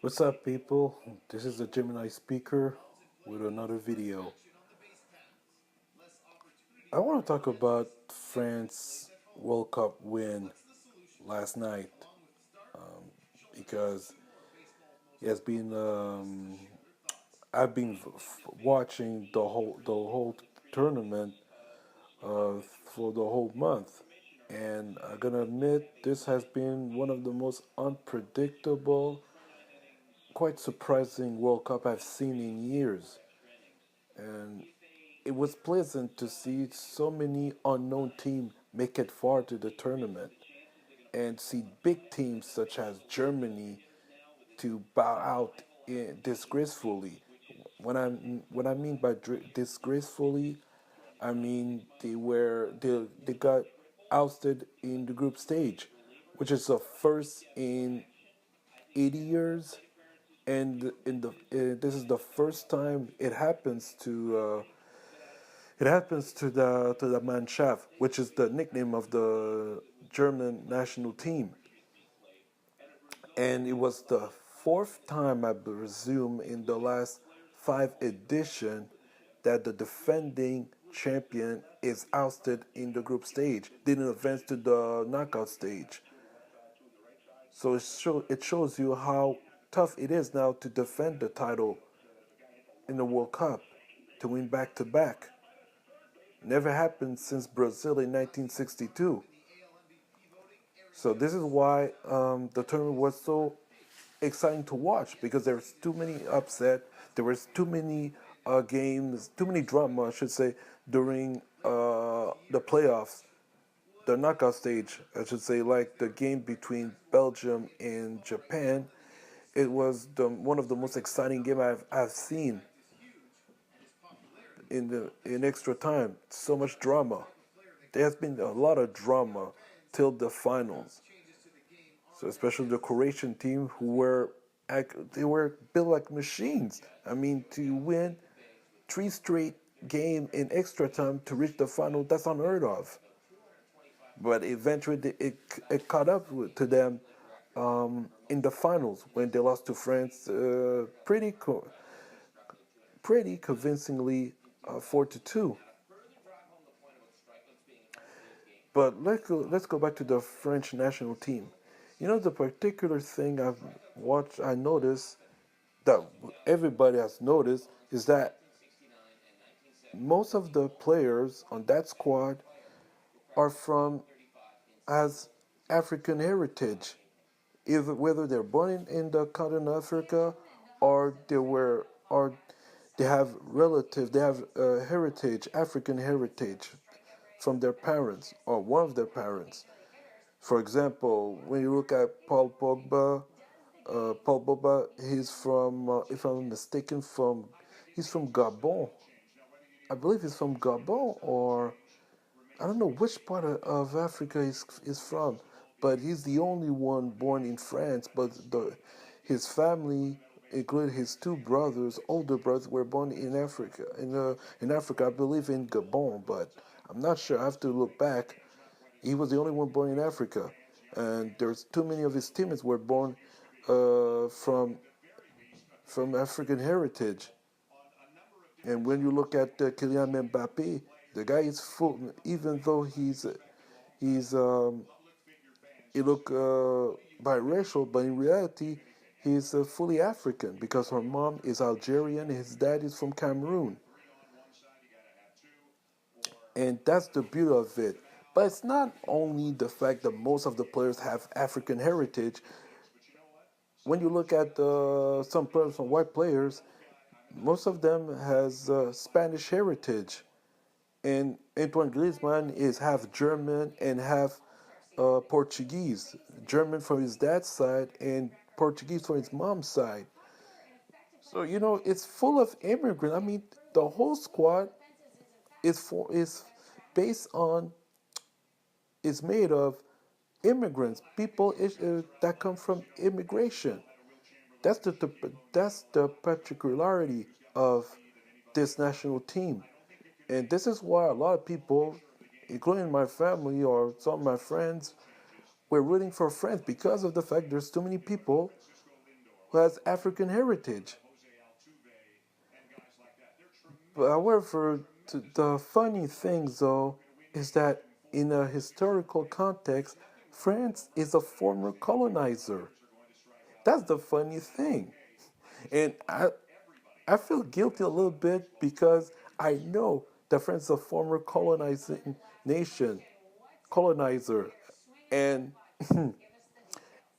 What's up, people? This is the Gemini speaker with another video. I want to talk about France World Cup win last night because it has been. I've been watching the whole tournament for the whole month, and I'm gonna admit this has been one of the most unpredictable, quite surprising World Cup I've seen in years. And it was pleasant to see so many unknown teams make it far to the tournament and see big teams such as Germany to bow out disgracefully. What I mean by disgracefully, I mean they got ousted in the group stage, which is the first in 80 years, and this is the first time it happens to the Mannschaft, which is the nickname of the German national team, and it was the fourth time, I presume, in the last five edition that the defending champion is ousted in the group stage, didn't advance to the knockout stage. So it shows you how tough it is now to defend the title in the World Cup, to win back to back. Never happened since Brazil in 1962. So this is why the tournament was so exciting to watch, because there was too many upset. There was too many games, too many drama, I should say, during the playoffs, the knockout stage, I should say, like the game between Belgium and Japan. It was one of the most exciting game I've seen in extra time. So much drama. There has been a lot of drama till the finals. So especially the Croatian team, they were built like machines. I mean, to win three straight game in extra time to reach the final, that's unheard of. But eventually, it caught up to them in the finals when they lost to France pretty convincingly, 4-2. But let's go back to the French national team. You know, the particular thing I noticed, that everybody has noticed, is that most of the players on that squad are from as African heritage, either whether they're born in the continent of Africa, or they have relatives, they have heritage, African heritage from their parents or one of their parents. For example, when you look at Paul Pogba, he's from, if I'm not mistaken, he's from Gabon. I believe he's from Gabon, or I don't know which part of Africa is from, but he's the only one born in France. But his family, including his two brothers, older brothers, were born in Africa. In Africa, I believe in Gabon, but I'm not sure. I have to look back. He was the only one born in Africa, and there's too many of his teammates were born from African heritage. And when you look at Kylian Mbappe, the guy is full. Even though he's he look biracial, but in reality, he's fully African because her mom is Algerian, and his dad is from Cameroon, and that's the beauty of it. But it's not only the fact that most of the players have African heritage. When you look at some players, some white players, most of them has Spanish heritage. And Antoine Griezmann is half German and half Portuguese. German from his dad's side and Portuguese from his mom's side. So it's full of immigrants. I mean, the whole squad is based on is made of immigrants, people that come from immigration. That's the particularity of this national team. And this is why a lot of people, including my family or some of my friends, were rooting for France, because of the fact there's too many people who has African heritage. But however, the funny thing though is that in a historical context, France is a former colonizer. That's the funny thing. And I feel guilty a little bit because I know that France is a former colonizing nation, colonizer. And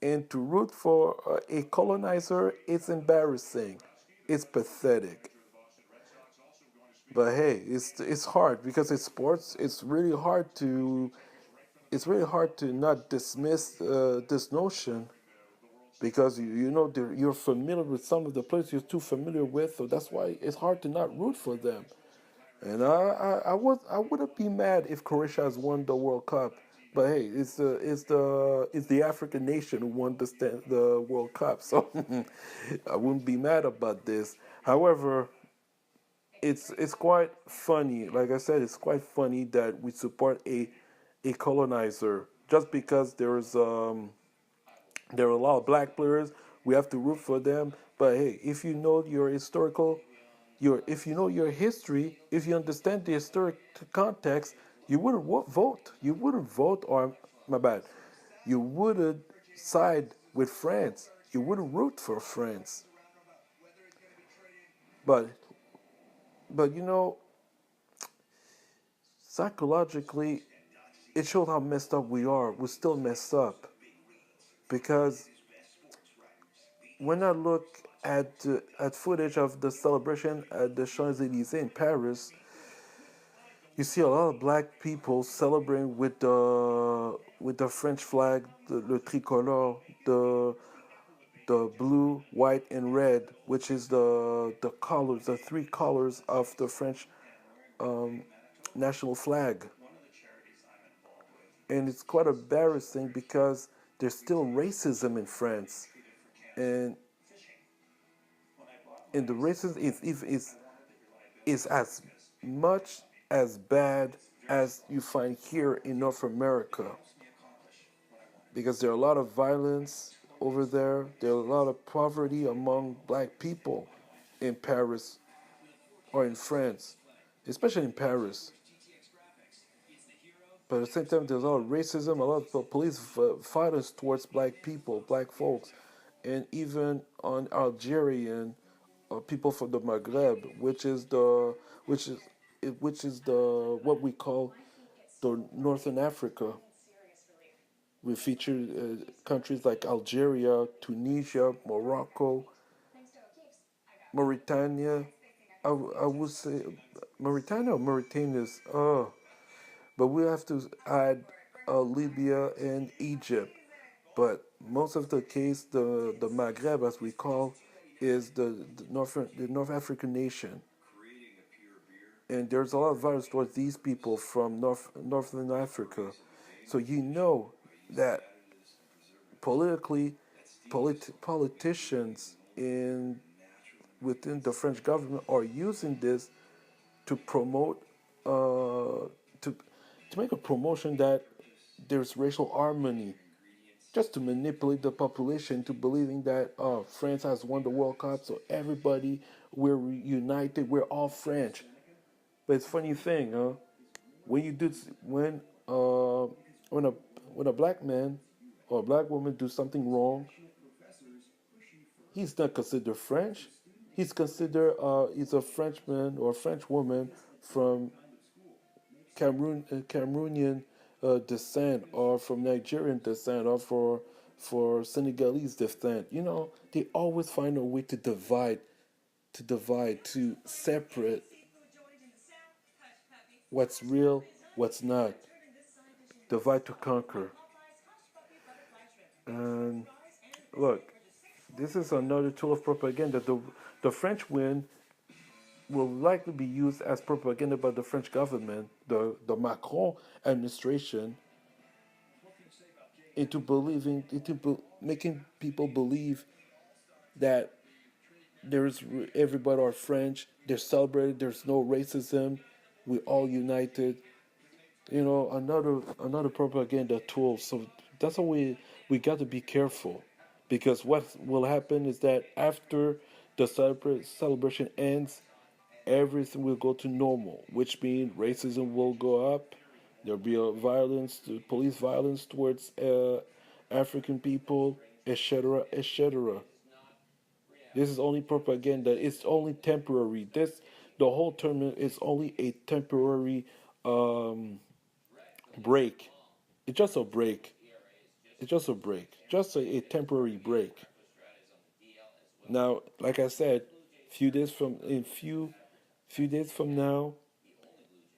and to root for a colonizer, it's embarrassing. It's pathetic. But hey, it's hard because it's sports. It's really hard to not dismiss this notion because you know you're familiar with some of the players you're too familiar with, so that's why it's hard to not root for them. And I wouldn't be mad if Croatia has won the World Cup, but hey, it's the African nation who won the World Cup, so I wouldn't be mad about this. However, it's quite funny. Like I said, it's quite funny that we support a colonizer just because there are a lot of black players. We have to root for them. But hey, if you know your historical, your if you know your history, if you understand the historic context, you wouldn't vote. You wouldn't vote, or my bad, you wouldn't side with France. You wouldn't root for France. But you know, psychologically, it showed how messed up we are. We're still messed up because when I look at footage of the celebration at the Champs Elysees in Paris, you see a lot of black people celebrating with the French flag, the tricolore, the blue, white, and red, which is the colors, the three colors of the French national flag. And it's quite embarrassing because there's still racism in France, and the racism is as much as bad as you find here in North America because there are a lot of violence over there. There are a lot of poverty among black people in Paris or in France, especially in Paris. But at the same time, there's a lot of racism, a lot of police violence towards black people, black folks, and even on Algerian people from the Maghreb, which is which is the what we call the Northern Africa. We feature countries like Algeria, Tunisia, Morocco, Mauritania. I would say Mauritania or Mauritanians. But we have to add Libya and Egypt. But most of the case, the Maghreb, as we call, is the North African nation, and there's a lot of violence towards these people from Northern Africa. So you know that politically, politicians in within the French government are using this to promote to make a promotion that there's racial harmony, just to manipulate the population to believing that France has won the World Cup, so everybody we're united, we're all French. But it's a funny thing, huh? When you do when when a black man or a black woman do something wrong, he's not considered French. He's considered he's a Frenchman or a French woman from Cameroonian descent, or from Nigerian descent, or for Senegalese descent. You know, they always find a way to divide, to separate what's real, what's not, divide to conquer. And look, this is another tool of propaganda. The French win will likely be used as propaganda by the French government, the Macron administration, making people believe that there's everybody are French, they're celebrated, there's no racism, we all united. You know, another propaganda tool. So that's why we got to be careful. Because what will happen is that after the celebration ends, everything will go to normal, which means racism will go up. There'll be a police violence towards African people, etc., etc. This is only propaganda. It's only temporary. The whole tournament is only a temporary um, break. It's just a break. It's just a break. Just a temporary break. Now, like I said, few days from now,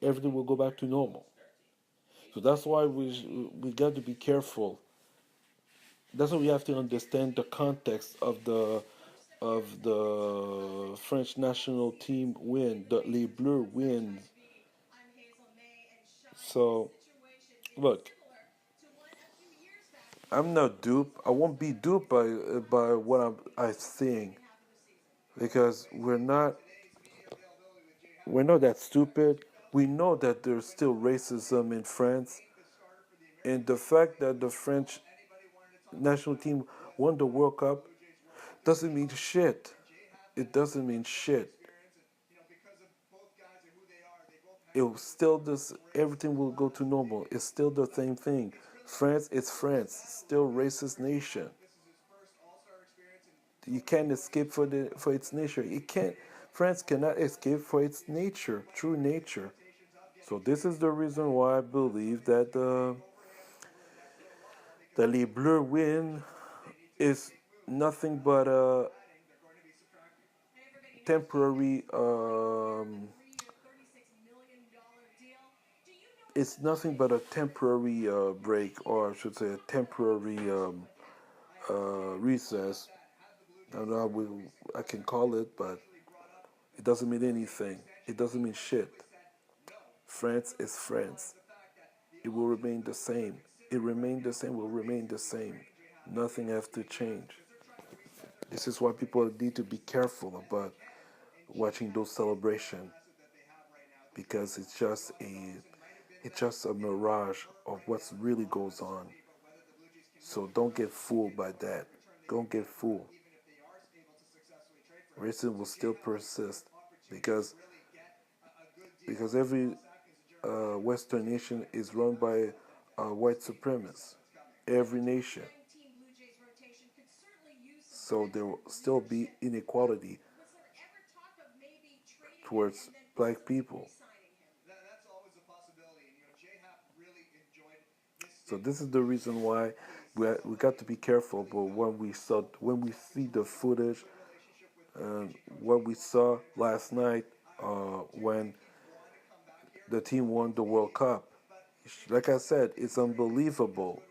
everything will go back to normal. So that's why we got to be careful. That's why we have to understand the context of the French national team win, the Les Bleus win. So look, I'm not duped. I won't be duped by what I think because we're not that stupid. We know that there's still racism in France, and the fact that the French national team won the World Cup doesn't mean shit. It doesn't mean shit. It will still this everything will go to normal. It's still the same thing. France is France, still racist nation. You can't escape for its nature. It can't. France cannot escape for its nature, true nature. So this is the reason why I believe that the Les Bleus win is nothing but a temporary. It's nothing but a temporary break, or I should say, a temporary recess. I don't know how I can call it, but it doesn't mean anything. It doesn't mean shit. France is France. It will remain the same. It remained the same, will remain the same. Nothing has to change. This is why people need to be careful about watching those celebrations because it's just a mirage of what really goes on. So don't get fooled by that. Don't get fooled. Racism will still persist because every Western nation is run by white supremacists. Every nation. So there will still be inequality towards black people. So this is the reason why we got to be careful. But when we see the footage, what we saw last night when the team won the World Cup, like I said, it's unbelievable.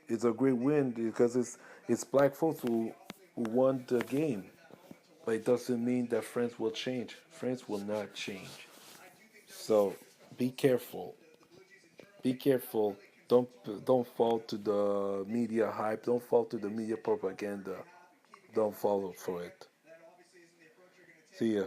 It's a great win because it's black folks who won the game. But it doesn't mean that France will change. France will not change. So be careful. Be careful. Don't fall to the media hype. Don't fall to the media propaganda. Don't follow for it. See ya.